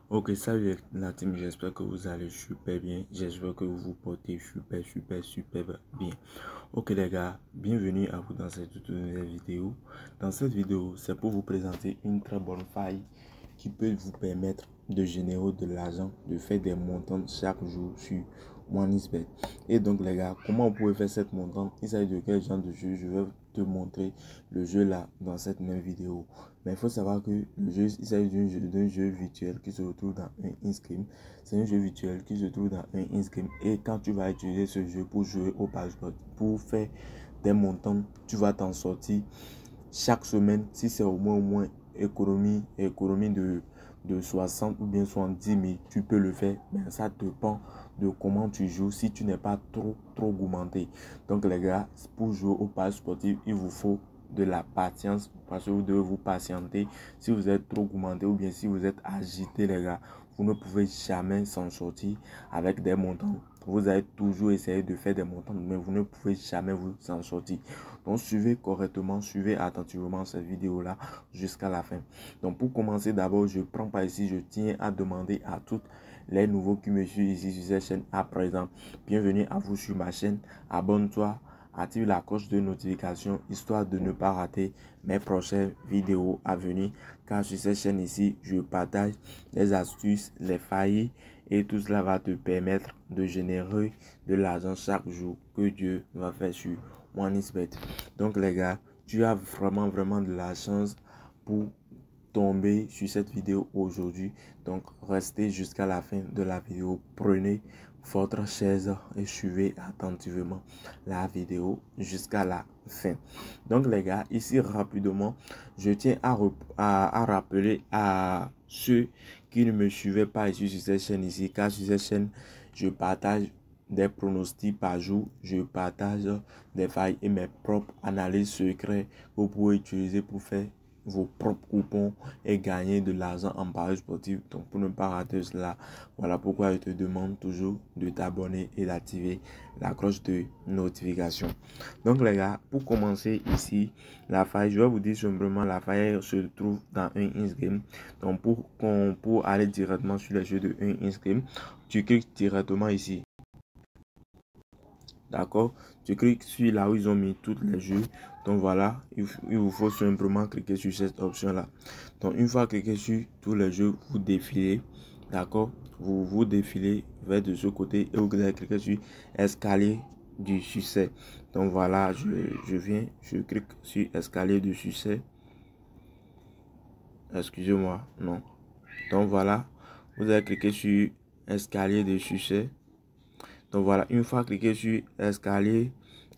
Ok, salut la team, j'espère que vous allez super bien, j'espère que vous vous portez super bien. Ok les gars, bienvenue à vous dans cette toute nouvelle vidéo. Dans cette vidéo, c'est pour vous présenter une très bonne faille qui peut vous permettre de générer de l'argent, de faire des montants chaque jour sur OneXBet. Et donc les gars, comment vous pouvez faire cette montante? Il s'agit de quel genre de jeu? Je vais te montrer le jeu là dans cette même vidéo. Mais il faut savoir que le jeu, il s'agit d'un jeu virtuel qui se retrouve dans un in-game. C'est un jeu virtuel qui se trouve dans un in-game. Et quand tu vas utiliser ce jeu pour jouer au passeport, pour faire des montants, tu vas t'en sortir chaque semaine. Si c'est au moins économie de 60 ou bien 70 000, tu peux le faire. Mais ça dépend de comment tu joues si tu n'es pas trop gourmandé. Donc les gars, pour jouer au pass sportif, il vous faut de la patience parce que vous devez vous patienter. Si vous êtes trop gourmandé ou bien si vous êtes agité les gars, vous ne pouvez jamais s'en sortir avec des montants. Vous allez toujours essayer de faire des montants, mais vous ne pouvez jamais vous en sortir. Donc suivez correctement, suivez attentivement cette vidéo là jusqu'à la fin. Donc pour commencer d'abord, je prends pas ici, je tiens à demander à toutes les nouveaux qui me suivent ici sur cette chaîne à présent, bienvenue à vous sur ma chaîne, abonne-toi, active la cloche de notification histoire de ne pas rater mes prochaines vidéos à venir, car sur cette chaîne ici, je partage les astuces, les failles et tout cela va te permettre de générer de l'argent chaque jour que Dieu va faire sur OneXBet. Donc les gars, tu as vraiment de la chance pour tomber sur cette vidéo aujourd'hui. Donc restez jusqu'à la fin de la vidéo. Prenez votre chaise et suivez attentivement la vidéo jusqu'à la fin. Donc les gars, ici rapidement, je tiens à rappeler à ceux qui ne me suivaient pas ici sur cette chaîne ici, car sur cette chaîne, je partage des pronostics par jour, je partage des failles et mes propres analyses secrètes que vous pouvez utiliser pour faire vos propres coupons et gagner de l'argent en paris sportif. Donc pour ne pas rater cela, voilà pourquoi je te demande toujours de t'abonner et d'activer la cloche de notification. Donc les gars, pour commencer ici, la faille, je vais vous dire simplement, la faille se trouve dans un in-game. Donc pour aller directement sur les jeux de un in-game, tu cliques directement ici. D'accord, tu cliques sur là où ils ont mis tous les jeux. Donc voilà, il vous faut simplement cliquer sur cette option là. Donc une fois cliqué sur tous les jeux, vous défilez. D'accord, vous défilez vers de ce côté et vous allez cliquer sur escalier du succès. Donc voilà, je clique sur escalier du succès. Excusez-moi, non. Donc voilà, vous allez cliquer sur escalier de succès. Donc voilà, une fois cliqué sur escalier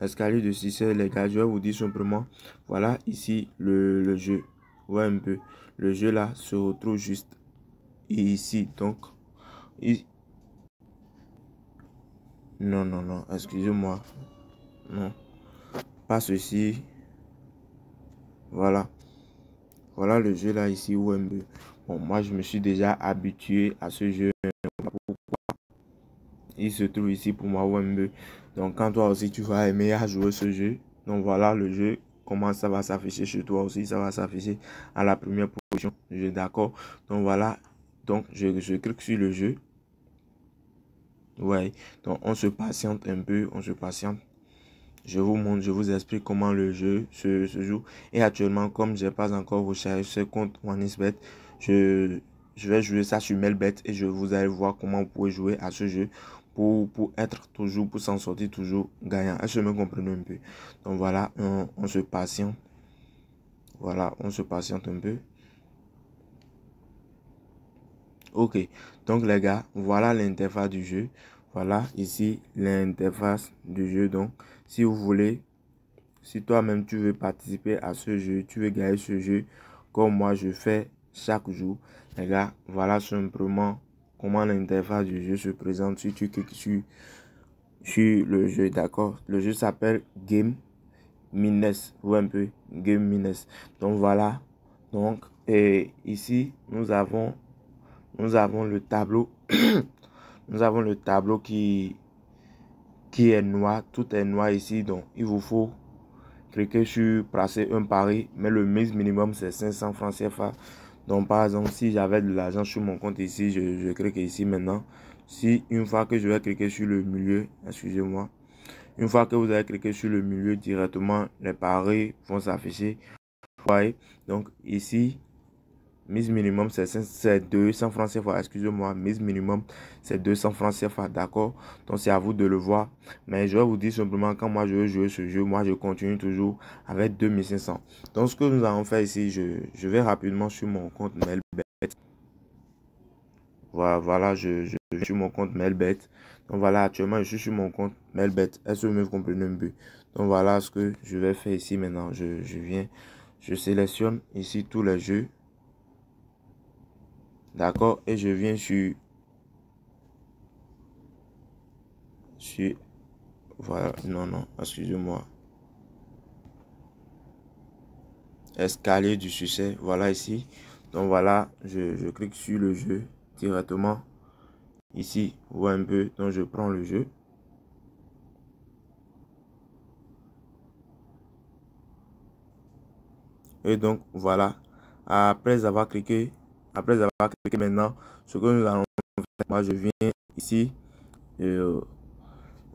de succès, les gars, je vais vous dire simplement, voilà ici le jeu. Ouais, un peu. Le jeu là se retrouve juste ici. Donc, non, excusez-moi. Non, pas ceci. Voilà. Voilà le jeu là ici, Wembe. Bon, moi je me suis déjà habitué à ce jeu. Il se trouve ici pour moi Wembe. Donc quand toi aussi tu vas aimer à jouer ce jeu, donc voilà le jeu, comment ça va s'afficher chez toi aussi, ça va s'afficher à la première position. Je suis d'accord. Donc voilà, donc je clique sur le jeu. Ouais, donc on se patiente un peu, on se patiente. Je vous montre, je vous explique comment le jeu se joue. Et actuellement, comme je n'ai pas encore rechargé ce compte OneXBet, je vais jouer ça sur Melbet et je vous allez voir comment vous pouvez jouer à ce jeu pour être toujours, pour s'en sortir toujours gagnant. Est-ce que me comprenez un peu? Donc voilà, on se patiente. Voilà, on se patiente un peu. Ok, donc les gars, voilà l'interface du jeu. Voilà ici l'interface du jeu. Donc, si vous voulez, si toi-même tu veux participer à ce jeu, tu veux gagner ce jeu, comme moi je fais chaque jour, les gars, voilà simplement comment l'interface du jeu se présente. Si tu cliques sur le jeu, d'accord. Le jeu s'appelle Game Mines, ou un peu Game Mines. Donc voilà. Donc, et ici, nous avons le tableau. Nous avons le tableau qui est noir. Tout est noir ici. Donc, il vous faut cliquez sur placer un pari, mais le mise minimum c'est 500 francs CFA. Donc par exemple, si j'avais de l'argent sur mon compte ici, je clique ici maintenant. Si une fois que je vais cliquer sur le milieu, excusez-moi, une fois que vous avez cliqué sur le milieu directement, les paris vont s'afficher. Voyez, donc ici, mise minimum c'est 200 francs CFA, excusez-moi, mise minimum c'est 200 francs CFA, d'accord? Donc c'est à vous de le voir, mais je vais vous dire simplement quand moi je veux jouer ce jeu, moi je continue toujours avec 2500. Donc ce que nous allons faire ici, je vais rapidement sur mon compte Melbet. Voilà, je vais sur mon compte Melbet. Donc voilà, actuellement je suis sur mon compte Melbet. Est-ce que vous me comprenez un peu? Donc voilà ce que je vais faire ici maintenant. Je viens, je sélectionne ici tous les jeux. D'accord, et je viens sur voilà, non, excusez-moi. Escalier du succès, voilà ici. Donc voilà, je clique sur le jeu directement. Ici, vous voyez un peu, donc je prends le jeu. Et donc voilà, après avoir cliqué maintenant, ce que nous allons faire, moi je viens ici,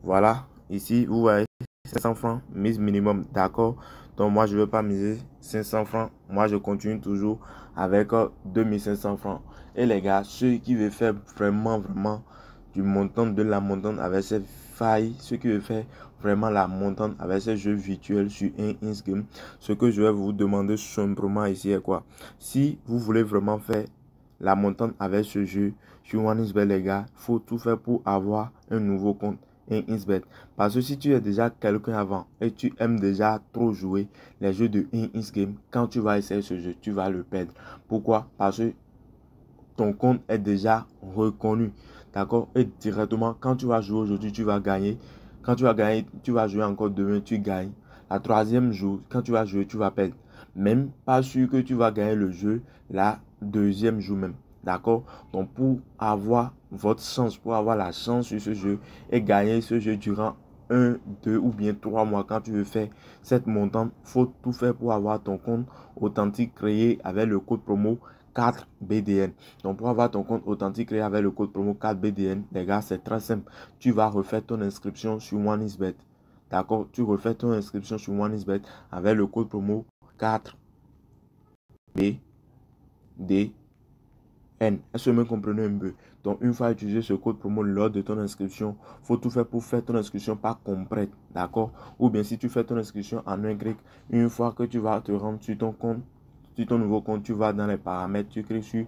voilà, ici, vous voyez, 500 francs, mise minimum, d'accord. Donc moi, je ne veux pas miser 500 francs. Moi, je continue toujours avec 2500 francs. Et les gars, ceux qui veulent faire vraiment du montant, de la montante avec ces failles, ceux qui veulent faire vraiment la montante avec ces jeux virtuels sur un Game, ce que je vais vous demander simplement ici est quoi? Si vous voulez vraiment faire la montante avec ce jeu sur OneXBet, les gars, il faut tout faire pour avoir un nouveau compte InsBet. Parce que si tu es déjà quelqu'un avant et tu aimes déjà trop jouer les jeux de Game, quand tu vas essayer ce jeu, tu vas le perdre. Pourquoi? Parce que ton compte est déjà reconnu. D'accord? Et directement, quand tu vas jouer aujourd'hui, tu vas gagner. Quand tu vas gagner, tu vas jouer encore demain, tu gagnes. La troisième jour, quand tu vas jouer, tu vas perdre. Même pas sûr que tu vas gagner le jeu la deuxième jour même. D'accord? Donc pour avoir votre chance, pour avoir la chance sur ce jeu et gagner ce jeu durant 1, 2 ou bien 3 mois quand tu veux faire cette montante, faut tout faire pour avoir ton compte authentique créé avec le code promo 4BDN. Donc pour avoir ton compte authentique créé avec le code promo 4BDN, les gars, c'est très simple. Tu vas refaire ton inscription sur OneXBet. D'accord? Tu refais ton inscription sur OneXBet avec le code promo 4BDN. Est-ce que vous me comprenez un peu? Donc, une fois utilisé ce code promo lors de ton inscription, il faut tout faire pour faire ton inscription par complète. D'accord? Ou bien si tu fais ton inscription en un clic, une fois que tu vas te rendre sur ton compte, sur ton nouveau compte, tu vas dans les paramètres, tu cliques sur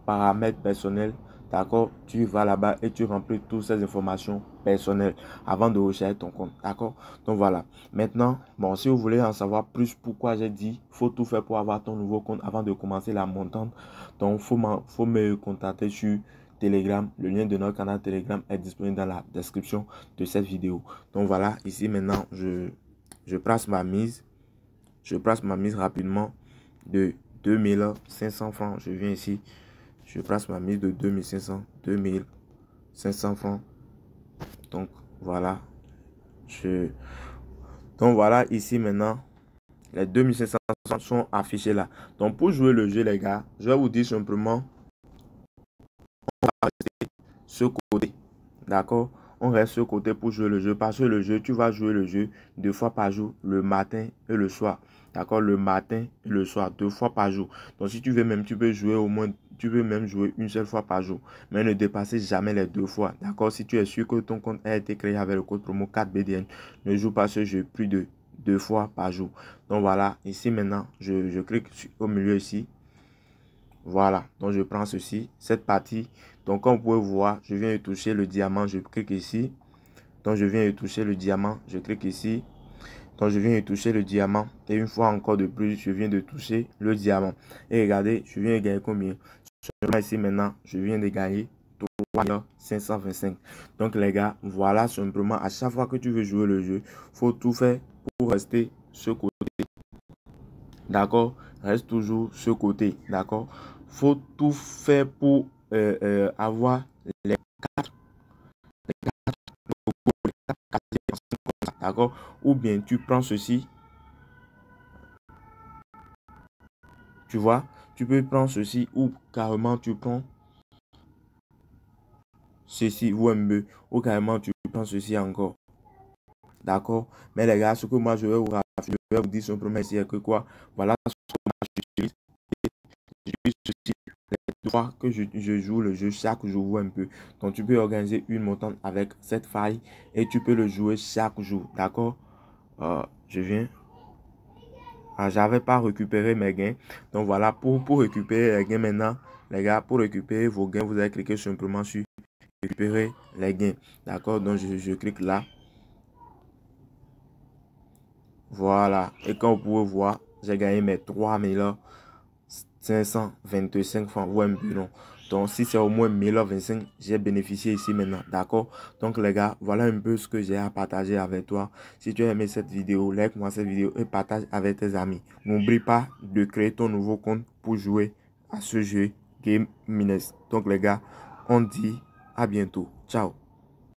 paramètres personnels. D'accord? Tu vas là-bas et tu remplis toutes ces informations personnelles avant de recharger ton compte. D'accord? Donc voilà. Maintenant, bon, si vous voulez en savoir plus pourquoi j'ai dit, faut tout faire pour avoir ton nouveau compte avant de commencer la montante. Donc, faut me contacter sur Telegram. Le lien de notre canal Telegram est disponible dans la description de cette vidéo. Donc voilà, ici maintenant, je place ma mise. Je place ma mise rapidement de 2500 francs. Je viens ici. Je place ma mise de 2500 francs. Donc voilà. Donc voilà, ici maintenant, les 2500 sont affichés là. Donc pour jouer le jeu, les gars, je vais vous dire simplement, on va rester ce côté. D'accord? On reste ce côté pour jouer le jeu. Parce que le jeu, tu vas jouer le jeu 2 fois par jour, le matin et le soir. D'accord? Le matin et le soir, 2 fois par jour. Donc si tu veux même, tu peux jouer au moins, tu peux même jouer une seule fois par jour. Mais ne dépassez jamais les 2 fois. D'accord? Si tu es sûr que ton compte a été créé avec le code promo 4BDN, ne joue pas ce jeu plus de 2 fois par jour. Donc voilà, ici maintenant, je clique au milieu ici. Voilà, donc je prends ceci, cette partie. Donc comme vous pouvez voir, je viens de toucher le diamant, je clique ici. Donc je viens de toucher le diamant, je clique ici. Donc je viens de toucher le diamant. Et une fois encore de plus, je viens de toucher le diamant. Et regardez, je viens de gagner combien? Ici maintenant, je viens de gagner 525. Donc les gars, voilà simplement, à chaque fois que tu veux jouer le jeu, faut tout faire pour rester ce côté. D'accord? Reste toujours ce côté. D'accord? Faut tout faire pour avoir les 4. D'accord? Ou bien tu prends ceci. Tu vois? Tu peux prendre ceci ou carrément tu prends ceci ou un peu ou carrément tu prends ceci encore. D'accord? Mais les gars, ce que moi je vais vous dire simplement ici est que quoi? Voilà ce que moi j'utilise. J'utilise ceci. Les fois que je joue le jeu, chaque jour un peu. Donc tu peux organiser une montante avec cette faille et tu peux le jouer chaque jour. D'accord? Je viens. J'avais pas récupéré mes gains. Donc voilà, pour récupérer les gains maintenant, les gars, pour récupérer vos gains, vous allez cliquer simplement sur récupérer les gains. D'accord? Donc je clique là. Voilà. Et comme vous pouvez voir, j'ai gagné mes 3525 francs. Ouais, non. Donc, si c'est au moins 1025, j'ai bénéficié ici maintenant. D'accord? Donc, les gars, voilà un peu ce que j'ai à partager avec toi. Si tu as aimé cette vidéo, like-moi cette vidéo et partage avec tes amis. N'oublie pas de créer ton nouveau compte pour jouer à ce jeu Game Miners. Donc, les gars, on dit à bientôt. Ciao.